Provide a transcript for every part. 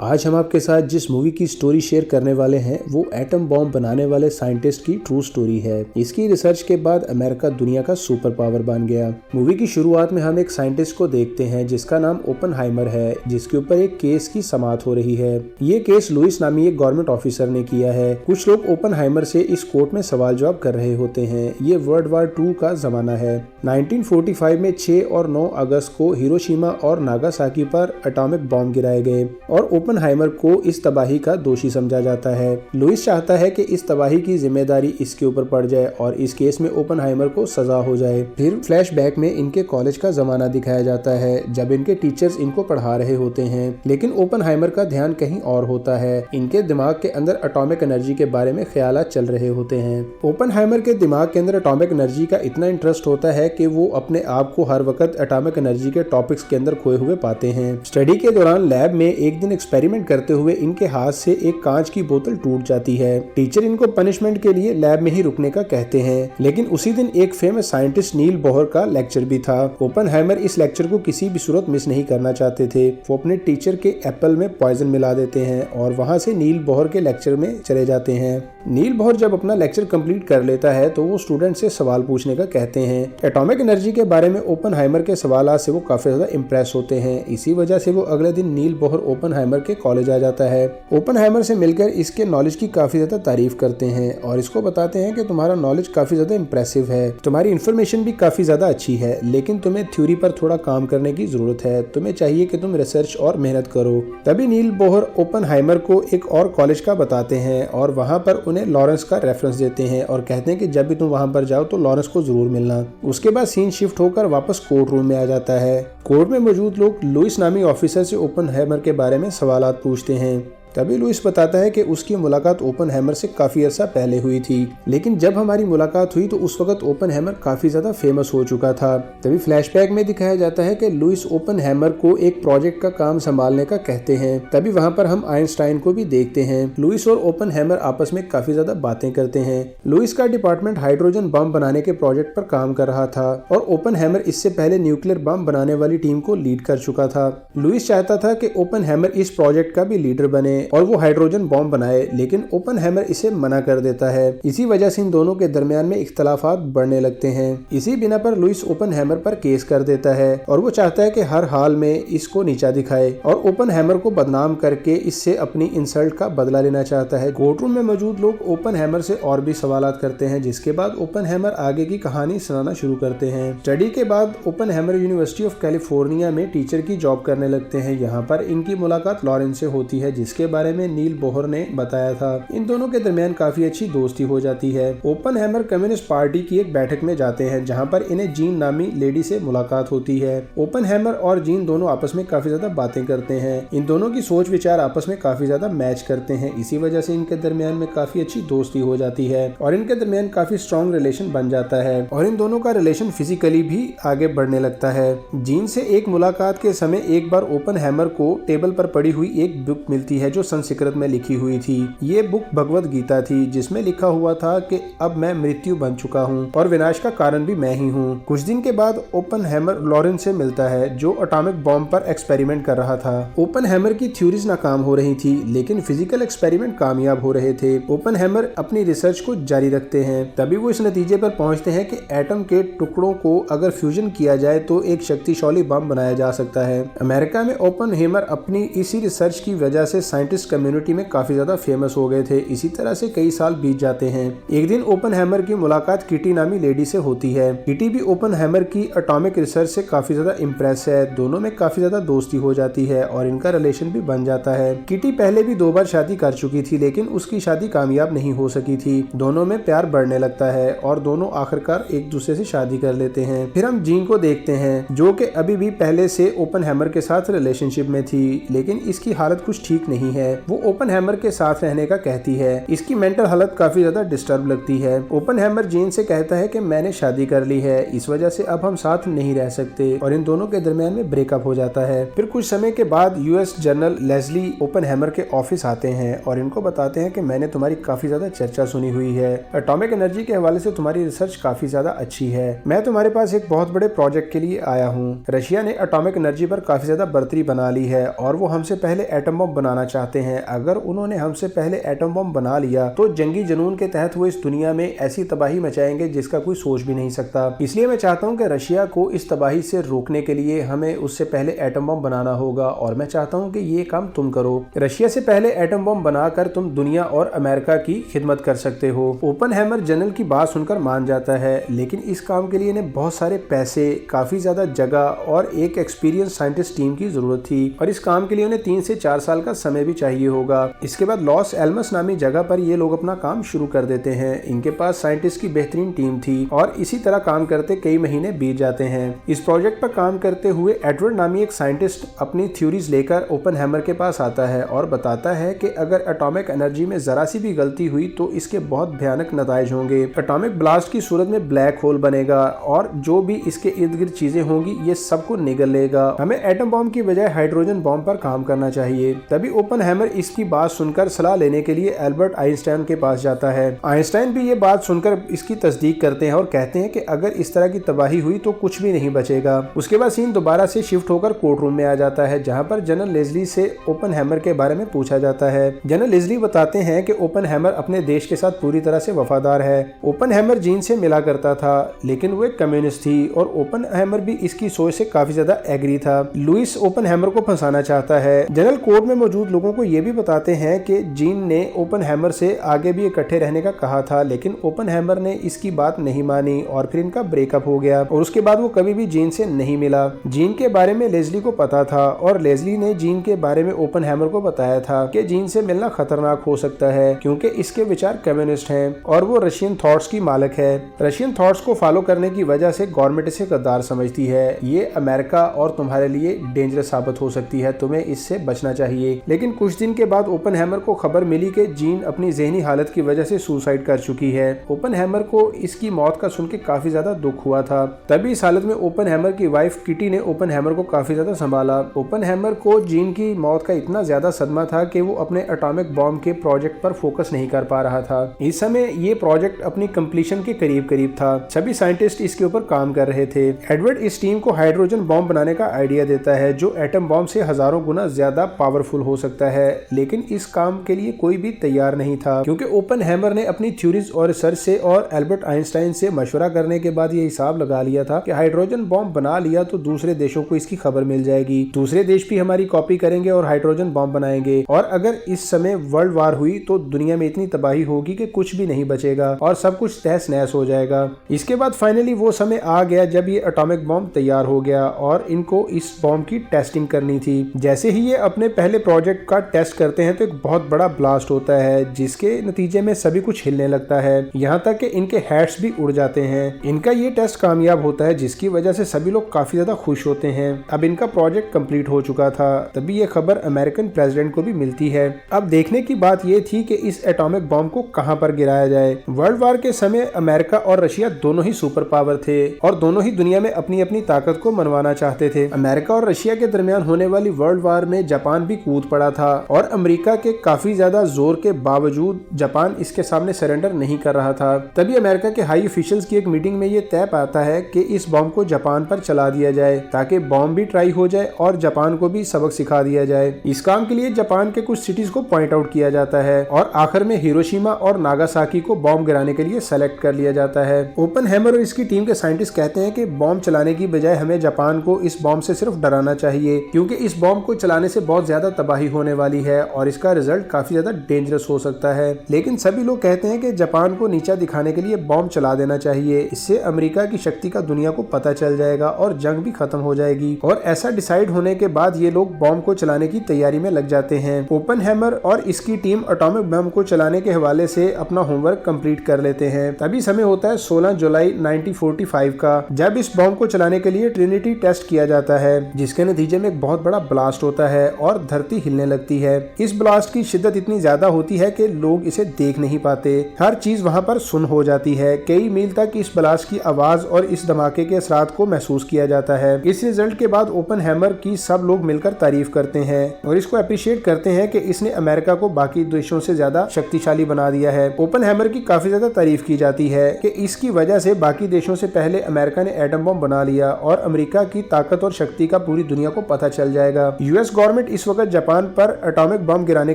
आज हम आपके साथ जिस मूवी की स्टोरी शेयर करने वाले हैं वो एटम बॉम्ब बनाने वाले साइंटिस्ट की ट्रू स्टोरी है। इसकी रिसर्च के बाद अमेरिका दुनिया का सुपर पावर बन गया। मूवी की शुरुआत में हम एक साइंटिस्ट को देखते हैं जिसका नाम ओपनहाइमर है, जिसके ऊपर एक केस की समाप्त हो रही है। ये केस लुइस नामी एक गवर्नमेंट ऑफिसर ने किया है। कुछ लोग ओपनहाइमर से इस कोर्ट में सवाल जवाब कर रहे होते हैं। ये वर्ल्ड वार 2 का जमाना है। 1945 में 6 और 9 अगस्त को हिरोशिमा और नागासाकी पर एटॉमिक बॉम्ब गिराए गए और ओपनहाइमर को इस तबाही का दोषी समझा जाता है। लुइस चाहता है कि इस तबाही की जिम्मेदारी इसके ऊपर पड़ जाए और इस केस में ओपनहाइमर को सजा हो जाए। फिर फ्लैशबैक में इनके कॉलेज का जमाना दिखाया जाता है जब इनके टीचर्स इनको पढ़ा रहे होते हैं, लेकिन ओपनहाइमर का ध्यान कहीं और होता है। इनके दिमाग के अंदर एटॉमिक एनर्जी के बारे में ख्यालात चल रहे होते हैं। ओपनहाइमर के दिमाग के अंदर एटॉमिक एनर्जी का इतना इंटरेस्ट होता है कि वो अपने आप को हर वक्त एटॉमिक एनर्जी के टॉपिक्स के अंदर खोए हुए पाते हैं। स्टडी के दौरान लैब में एक दिन एक्सपेरिमेंट करते हुए इनके हाथ से एक कांच की बोतल टूट जाती है। टीचर इनको पनिशमेंट के लिए लैब में ही रुकने का कहते हैं, लेकिन उसी दिन एक फेमस साइंटिस्ट नील बोहर का लेक्चर भी था। ओपनहाइमर इस लेक्चर को किसी भी सूरत मिस नहीं करना चाहते थे। वो अपने टीचर के एप्पल में पॉइजन मिला देते हैं और वहां से नील बोहर के लेक्चर में चले जाते हैं। नील बोहर जब अपना लेक्चर कंप्लीट कर लेता है तो वो स्टूडेंट से सवाल पूछने का कहते हैं। एटॉमिक एनर्जी के बारे में ओपनहाइमर के सवालों से वो काफी ज्यादा इम्प्रेस होते हैं। इसी वजह से वो अगले दिन नील बोहर ओपनहाइमर के कॉलेज आ जाता है। ओपनहाइमर से मिलकर इसके नॉलेज की काफी ज्यादा तारीफ करते हैं और इसको बताते हैं कि तुम्हारा नॉलेज काफी ज्यादा इम्प्रेसिव है, तुम्हारी इन्फॉर्मेशन भी काफी ज्यादा अच्छी है, लेकिन तुम्हें थ्योरी पर थोड़ा काम करने की जरूरत है। तुम्हें चाहिए कि तुम रिसर्च और मेहनत करो। तभी नील बोहर ओपनहाइमर को एक और कॉलेज का बताते हैं और वहां पर उन्हें लॉरेंस का रेफरेंस देते हैं और कहते हैं कि जब भी तुम वहां पर जाओ तो लॉरेंस को जरूर मिलना। उसके बाद सीन शिफ्ट होकर वापस कोर्ट रूम में आ जाता है। कोर्ट में मौजूद लोग लुइस नामी ऑफिसर से ओपनहाइमर के बारे में सवालात पूछते हैं। तभी लुइस बताता है कि उसकी मुलाकात ओपनहाइमर से काफी अर्सा पहले हुई थी, लेकिन जब हमारी मुलाकात हुई तो उस वक्त ओपनहाइमर काफी ज्यादा फेमस हो चुका था। तभी फ्लैशबैक में दिखाया जाता है कि लुइस ओपनहाइमर को एक प्रोजेक्ट का काम संभालने का कहते हैं। तभी वहां पर हम आइंस्टाइन को भी देखते हैं। लुइस और ओपनहाइमर आपस में काफी ज्यादा बातें करते हैं। लुइस का डिपार्टमेंट हाइड्रोजन बम बनाने के प्रोजेक्ट पर काम कर रहा था और ओपनहाइमर इससे पहले न्यूक्लियर बम बनाने वाली टीम को लीड कर चुका था। लुइस चाहता था कि ओपनहाइमर इस प्रोजेक्ट का भी लीडर बने और वो हाइड्रोजन बॉम्ब बनाए, लेकिन ओपनहाइमर इसे मना कर देता है। इसी वजह से इन दोनों के दरमियान में इख्तलाफात बढ़ने लगते हैं। इसी बिना पर लुइस ओपनहाइमर पर केस कर देता है और वो चाहता है कि हर हाल में इसको नीचा दिखाए और ओपनहाइमर को बदनाम करके इससे अपनी इंसल्ट का बदला लेना चाहता है। कोर्ट रूम में मौजूद लोग ओपनहाइमर से और भी सवालात करते हैं, जिसके बाद ओपनहाइमर आगे की कहानी सुनाना शुरू करते हैं। स्टडी के बाद ओपनहाइमर यूनिवर्सिटी ऑफ कैलिफोर्निया में टीचर की जॉब करने लगते हैं। यहाँ पर इनकी मुलाकात लॉरेंस से होती है, जिसके बारे में नील बोहर ने बताया था। इन दोनों के दरमियान काफी अच्छी दोस्ती हो जाती है। ओपनहाइमर कम्युनिस्ट पार्टी की एक बैठक में जाते हैं जहां पर इन्हें जीन नामी लेडी से मुलाकात होती है। ओपनहाइमर और जीन दोनों आपस में काफी ज्यादा बातें करते हैं। इन दोनों की सोच विचार आपस में काफी ज्यादा मैच करते हैं। इसी वजह से इनके दरमियान में काफी अच्छी दोस्ती हो जाती है और इनके दरमियान काफी स्ट्रॉन्ग रिलेशन बन जाता है और इन दोनों का रिलेशन फिजिकली भी आगे बढ़ने लगता है। जीन से एक मुलाकात के समय एक बार ओपनहाइमर को टेबल पर पड़ी हुई एक बुक मिलती है जो संस्कृत में लिखी हुई थी। ये बुक भगवत गीता थी, जिसमें लिखा हुआ था कि अब मैं मृत्यु बन चुका हूँ और विनाश का कारण भी मैं ही हूँ। कुछ दिन के बाद ओपनहाइमर लॉरेंस से मिलता है जो एटॉमिक बॉम्ब पर एक्सपेरिमेंट कर रहा था। ओपनहाइमर की थ्योरीज नाकाम हो रही थी, लेकिन फिजिकल एक्सपेरिमेंट कामयाब हो रहे थे। ओपनहाइमर अपनी रिसर्च को जारी रखते हैं। तभी वो इस नतीजे पर पहुंचते हैं कि एटम के टुकड़ों को अगर फ्यूजन किया जाए तो एक शक्तिशाली बम बनाया जा सकता है। अमेरिका में ओपनहाइमर अपनी इसी रिसर्च की वजह से साइंटिस्ट कम्युनिटी में काफी ज्यादा फेमस हो गए थे। इसी तरह से कई साल बीत जाते हैं। एक दिन ओपनहाइमर की मुलाकात किटी नामी लेडी से होती है। किटी भी ओपनहाइमर की एटॉमिक रिसर्च से काफी ज्यादा इम्प्रेस है। दोनों में काफी ज्यादा दोस्ती हो जाती है और इनका रिलेशन भी बन जाता है। किटी पहले भी 2 बार शादी कर चुकी थी, लेकिन उसकी शादी कामयाब नहीं हो सकी थी। दोनों में प्यार बढ़ने लगता है और दोनों आखिरकार एक दूसरे से शादी कर लेते हैं। फिर हम जीन को देखते हैं जो कि अभी भी पहले से ओपनहाइमर के साथ रिलेशनशिप में थी, लेकिन इसकी हालत कुछ ठीक नहीं है वो ओपनहेमर के साथ रहने का कहती है। इसकी मेंटल हालत काफी ज्यादा डिस्टर्ब लगती है। ओपनहेमर जीन से कहता है कि मैंने शादी कर ली है, इस वजह से अब हम साथ नहीं रह सकते और इन दोनों के दरमियान में ब्रेकअप हो जाता है। फिर कुछ समय के बाद यूएस जनरल लेस्ली ओपनहेमर के ऑफिस आते हैं और इनको बताते हैं कि मैंने तुम्हारी काफी ज्यादा चर्चा सुनी हुई है, एटॉमिक एनर्जी के हवाले से तुम्हारी रिसर्च काफी ज्यादा अच्छी है, मैं तुम्हारे पास एक बहुत बड़े प्रोजेक्ट के लिए आया हूँ। रशिया ने एटॉमिक एनर्जी पर काफी ज्यादा बढ़तरी बना ली है और वो हमसे पहले एटम बम बनाना चाहते हैं। अगर उन्होंने हमसे पहले एटम बम बना लिया तो जंगी जुनून के तहत वो इस दुनिया में ऐसी तबाही मचाएंगे जिसका कोई सोच भी नहीं सकता। इसलिए मैं चाहता हूँ कि रशिया को इस तबाही से रोकने के लिए हमें उससे पहले एटम बम बनाना होगा और मैं चाहता हूँ कि ये काम तुम करो। रशिया से पहले एटम बम बनाकर तुम दुनिया और अमेरिका की खिदमत कर सकते हो। ओपनहेमर जनरल की बात सुनकर मान जाता है, लेकिन इस काम के लिए इन्हें बहुत सारे पैसे, काफी ज्यादा जगह और एक एक्सपीरियंस साइंटिस्ट टीम की जरूरत थी और इस काम के लिए उन्हें 3 से 4 साल का समय भी चाहिए होगा। इसके बाद लॉस एल्मस नामी जगह पर ये लोग अपना काम शुरू कर देते हैं। इनके पास साइंटिस्ट की बेहतरीन टीम थी और इसी तरह काम करते कई महीने बीत जाते हैं। इस प्रोजेक्ट पर काम करते हुए एडवर्ड नामी एक साइंटिस्ट अपनी थ्योरीज लेकर ओपनहेमर के पास आता है और बताता है कि अगर एटॉमिक एनर्जी में जरा सी भी गलती हुई तो इसके बहुत भयानक नताइज होंगे। एटॉमिक ब्लास्ट की सूरत में ब्लैक होल बनेगा और जो भी इसके इर्द गिर्द चीजें होंगी ये सबको निगल लेगा। हमें एटम बॉम्ब की बजाय हाइड्रोजन बॉम्ब पर काम करना चाहिए। तभी ओपनहेमर इसकी बात सुनकर सलाह लेने के लिए एल्बर्ट आइंस्टाइन के पास जाता है। आइंस्टाइन भी ये बात सुनकर इसकी तस्दीक करते हैं और कहते हैं कि अगर इस तरह की तबाही हुई तो कुछ भी नहीं बचेगा। उसके बाद सीन दोबारा से शिफ्ट होकर कोर्ट रूम में आ जाता है, जहां पर जनरल लेस्ली से ओपनहेमर के बारे में पूछा जाता है। जनरल लेस्ली बताते हैं कि ओपनहेमर अपने देश के साथ पूरी तरह से वफादार है। ओपनहेमर जीन से मिला करता था लेकिन वो एक कम्युनिस्ट थी और ओपनहेमर भी इसकी सोच से काफी ज्यादा एग्री था। लुइस ओपनहेमर को फंसाना चाहता है। जनरल कोर्ट में मौजूद लोगों को ये भी बताते हैं कि जीन ने ओपनहेमर से आगे भी इकट्ठे रहने का कहा था, लेकिन ओपनहेमर ने इसकी बात नहीं मानी और फिर इनका ब्रेकअप हो गया और उसके बाद वो कभी भी जीन से नहीं मिला। जीन के बारे में लेस्ली को पता था और लेस्ली ने जीन के बारे में ओपनहेमर को बताया था कि जीन से मिलना खतरनाक हो सकता है क्योंकि इसके विचार कम्युनिस्ट हैं और वो रशियन थॉट्स की मालिक है। रशियन थॉट्स को फॉलो करने की वजह से गवर्नमेंट इसे गद्दार समझती है। ये अमेरिका और तुम्हारे लिए डेंजरस साबित हो सकती है, तुम्हें इससे बचना चाहिए। लेकिन कुछ दिन के बाद ओपनहेमर को खबर मिली कि जीन अपनी ज़हनी हालत की वजह से सुसाइड कर चुकी है। ओपनहेमर को इसकी मौत का सुन के काफी ज्यादा दुख हुआ था। तभी इस हालत में ओपनहेमर की वाइफ किटी ने ओपनहेमर को काफी ज्यादा संभाला। ओपनहेमर को जीन की मौत का इतना ज्यादा सदमा था कि वो अपने एटॉमिक बॉम्ब के प्रोजेक्ट पर फोकस नहीं कर पा रहा था। इस समय ये प्रोजेक्ट अपनी कंप्लीशन के करीब करीब था। सभी साइंटिस्ट इसके ऊपर काम कर रहे थे। एडवर्ड इस टीम को हाइड्रोजन बॉम्ब बनाने का आइडिया देता है जो एटम बॉम्ब से हजारों गुना ज्यादा पावरफुल हो सकता है, लेकिन इस काम के लिए कोई भी तैयार नहीं था क्योंकि ओपनहेमर ने अपनी थ्योरीज और रिसर्च से और एल्बर्ट आइंस्टाइन से मशवरा करने के बाद ये हिसाब लगा लिया था कि हाइड्रोजन बॉम्ब बना लिया तो दूसरे देशों को इसकी खबर मिल जाएगी, दूसरे देश भी हमारी कॉपी करेंगे और हाइड्रोजन बॉम्ब बनाएंगे और अगर इस समय वर्ल्ड वार हुई तो दुनिया में इतनी तबाही होगी कि कुछ भी नहीं बचेगा और सब कुछ तहस नहस हो जाएगा। इसके बाद फाइनली वो समय आ गया जब ये एटॉमिक बॉम्ब तैयार हो गया और इनको इस बॉम्ब की टेस्टिंग करनी थी। जैसे ही ये अपने पहले प्रोजेक्ट का टेस्ट करते हैं तो एक बहुत बड़ा ब्लास्ट होता है जिसके नतीजे में सभी कुछ हिलने लगता है, यहाँ तक कि इनके हेड्स भी उड़ जाते हैं। इनका ये टेस्ट कामयाब होता है जिसकी वजह से सभी लोग काफी ज्यादा खुश होते हैं। अब इनका प्रोजेक्ट कंप्लीट हो चुका था। तभी ये खबर अमेरिकन प्रेसिडेंट को भी मिलती है। अब देखने की बात ये थी कि इस एटॉमिक बॉम्ब को कहां पर गिराया जाए। वर्ल्ड वार के समय अमेरिका और रशिया दोनों ही सुपर पावर थे और दोनों ही दुनिया में अपनी अपनी ताकत को मनवाना चाहते थे। अमेरिका और रशिया के दरमियान होने वाली वर्ल्ड वार में जापान भी कूद पड़ा था और अमेरिका के काफी ज्यादा जोर के बावजूद जापान इसके सामने सरेंडर नहीं कर रहा था। तभी अमेरिका के हाई ऑफिशियल्स की एक मीटिंग में ये तय पाता है कि इस बॉम्ब को जापान पर चला दिया जाए ताकि बॉम्ब भी ट्राई हो जाए और जापान को भी सबक सिखा दिया जाए। इस काम के लिए जापान के कुछ सिटीज को पॉइंट आउट किया जाता है और आखिर में हिरोशिमा और नागासाकी को बॉम्ब गिराने के लिए सेलेक्ट कर लिया जाता है। ओपनहेमर और इसकी टीम के साइंटिस्ट कहते हैं कि बॉम्ब चलाने की बजाय हमें जापान को इस बॉम्ब से सिर्फ डराना चाहिए क्योंकि इस बॉम्ब को चलाने से बहुत ज्यादा तबाही होने वाली है और इसका रिजल्ट काफी ज्यादा डेंजरस हो सकता है। लेकिन सभी लोग कहते हैं कि जापान को नीचा दिखाने के लिए बॉम्ब चला देना चाहिए, इससे अमेरिका की शक्ति का दुनिया को पता चल जाएगा और जंग भी खत्म हो जाएगी। और ऐसा डिसाइड होने के बाद ये लोग बॉम्ब को चलाने की तैयारी में लग जाते हैं। ओपनहेमर और इसकी टीम एटॉमिक बम को चलाने के हवाले से अपना होमवर्क कंप्लीट कर लेते हैं। तभी समय होता है 16 जुलाई 1945 का, जब इस बॉम्ब को चलाने के लिए ट्रिनिटी टेस्ट किया जाता है जिसके नतीजे में एक बहुत बड़ा ब्लास्ट होता है और धरती हिलने लगती लगती है। इस ब्लास्ट की शिद्दत इतनी ज्यादा होती है कि लोग इसे देख नहीं पाते। हर चीज वहां पर सुन हो जाती है। कई मील तक इस ब्लास्ट की आवाज और इस धमाके के असरात को महसूस किया जाता है। इस रिजल्ट के बाद ओपनहेमर की सब लोग मिलकर तारीफ करते हैं और इसको अप्रिशिएट करते हैं कि इसने अमेरिका को बाकी देशों से ज्यादा शक्तिशाली बना दिया है। ओपनहेमर की काफी ज्यादा तारीफ की जाती है कि इसकी वजह से बाकी देशों से पहले अमेरिका ने एटम बम बना लिया और अमेरिका की ताकत और शक्ति का पूरी दुनिया को पता चल जाएगा। यूएस गवर्नमेंट इस वक्त जापान पर एटॉमिक बम गिराने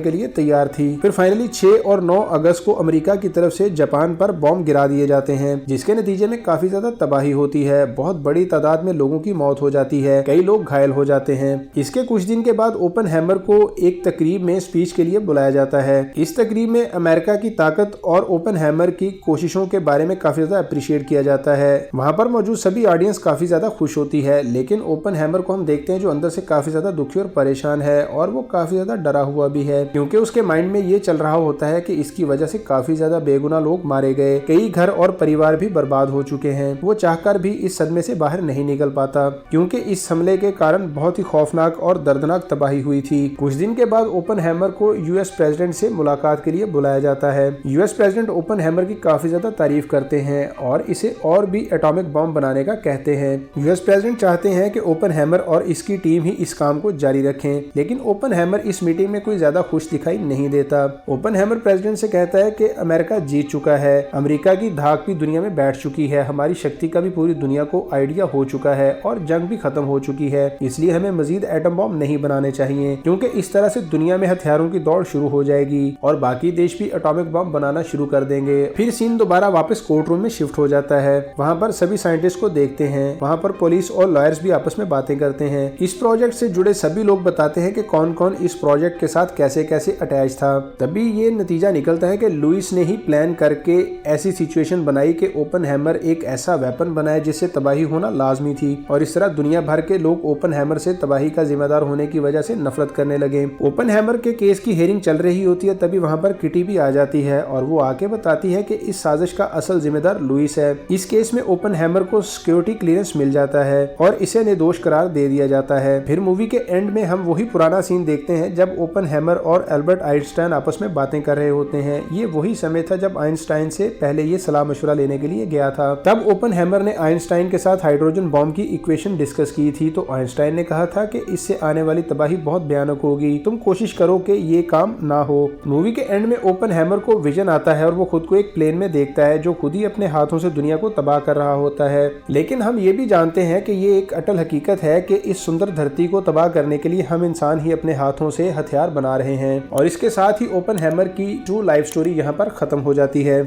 के लिए तैयार थी। फिर फाइनली 6 और 9 अगस्त को अमेरिका की तरफ से जापान पर बम गिरा दिए जाते हैं, जिसके नतीजे में काफी ज्यादा तबाही होती है। बहुत बड़ी तादाद में लोगों की मौत हो जाती है, कई लोग घायल हो जाते हैं। इसके कुछ दिन के बाद ओपनहेमर को एक तकरीब में स्पीच के लिए बुलाया जाता है। इस तकरीब में अमेरिका की ताकत और ओपनहेमर की कोशिशों के बारे में काफी ज्यादा अप्रिशिएट किया जाता है। वहां पर मौजूद सभी ऑडियंस काफी ज्यादा खुश होती है, लेकिन ओपनहेमर को हम देखते हैं जो अंदर से काफी ज्यादा दुखी और परेशान है और वो काफी ज्यादा डरा हुआ भी है, क्योंकि उसके माइंड में ये चल रहा होता है कि इसकी वजह से काफी ज्यादा बेगुनाह लोग मारे गए, कई घर और परिवार भी बर्बाद हो चुके हैं। वो चाहकर भी इस सदमे से बाहर नहीं निकल पाता, क्योंकि इस हमले के कारण बहुत ही खौफनाक और दर्दनाक तबाही हुई थी। कुछ दिन के बाद ओपनहेमर को यूएस प्रेसिडेंट से मुलाकात के लिए बुलाया जाता है। यूएस प्रेसिडेंट ओपनहेमर की काफी ज्यादा तारीफ करते हैं और इसे और भी एटॉमिक बम बनाने का कहते हैं। यूएस प्रेसिडेंट चाहते हैं कि ओपनहेमर और इसकी टीम ही इस काम को जारी रखें, लेकिन ओपनहेमर इस मीटिंग में कोई ज्यादा खुश दिखाई नहीं देता। ओपनहेमर प्रेसिडेंट से कहता है कि अमेरिका जीत चुका है, अमेरिका की धाक भी दुनिया में बैठ चुकी है, हमारी शक्ति का भी पूरी दुनिया को आइडिया हो चुका है और जंग भी खत्म हो चुकी है, इसलिए हमें मजीद एटम बम नहीं बनाने चाहिए, क्योंकि इस तरह से दुनिया में हथियारों की दौड़ शुरू हो जाएगी और बाकी देश भी एटॉमिक बम बनाना शुरू कर देंगे। फिर सीन दोबारा वापस कोर्ट रूम में शिफ्ट हो जाता है। वहाँ पर सभी साइंटिस्ट को देखते हैं, वहाँ पर पुलिस और लॉयर्स भी आपस में बातें करते हैं। इस प्रोजेक्ट से जुड़े सभी लोग बताते हैं कि कौन कौन इस प्रोजेक्ट के साथ कैसे कैसे अटैच था। तभी ये नतीजा निकलता है कि लुइस ने ही प्लान करके ऐसी सिचुएशन बनाई कि ओपनहेमर एक ऐसा वेपन बनाए जिससे तबाही होना लाजमी थी, और इस तरह दुनिया भर के लोग ओपनहेमर से तबाही का जिम्मेदार होने की वजह से नफरत करने लगे। ओपनहेमर के केस की हेयरिंग चल रही होती है, तभी वहाँ पर किटी भी आ जाती है और वो आके बताती है कि इस साजिश का असल जिम्मेदार लुइस है। इस केस में ओपनहेमर को सिक्योरिटी क्लियरेंस मिल जाता है और इसे निर्दोष करार दे दिया जाता है। फिर मूवी के एंड में हम वही पुराना सीन देखते हैं जब ओपनहेमर और एल्बर्ट आइंस्टाइन आपस में बातें कर रहे होते हैं। ये वही समय था जब आइंस्टाइन से पहले ये सलाह मशवरा लेने के लिए गया था। तब ओपनहेमर ने आइंस्टाइन के साथ हाइड्रोजन बॉम्ब की इक्वेशन डिस्कस की थी, तो आइंस्टाइन ने कहा था कि इससे आने वाली तबाही बहुत भयानक होगी, तुम कोशिश करो कि ये काम ना हो। मूवी के एंड में ओपनहेमर को विजन आता है और वो खुद को एक प्लेन में देखता है जो खुद ही अपने हाथों से दुनिया को तबाह कर रहा होता है। लेकिन हम ये भी जानते हैं कि ये एक अटल हकीकत है कि इस सुंदर धरती को तबाह करने के लिए हम इंसान ही अपने हाथों से हथियार बना रहे हैं। और इसके साथ ही ओपनहेमर की ट्रू लाइफ स्टोरी यहाँ पर खत्म हो जाती है।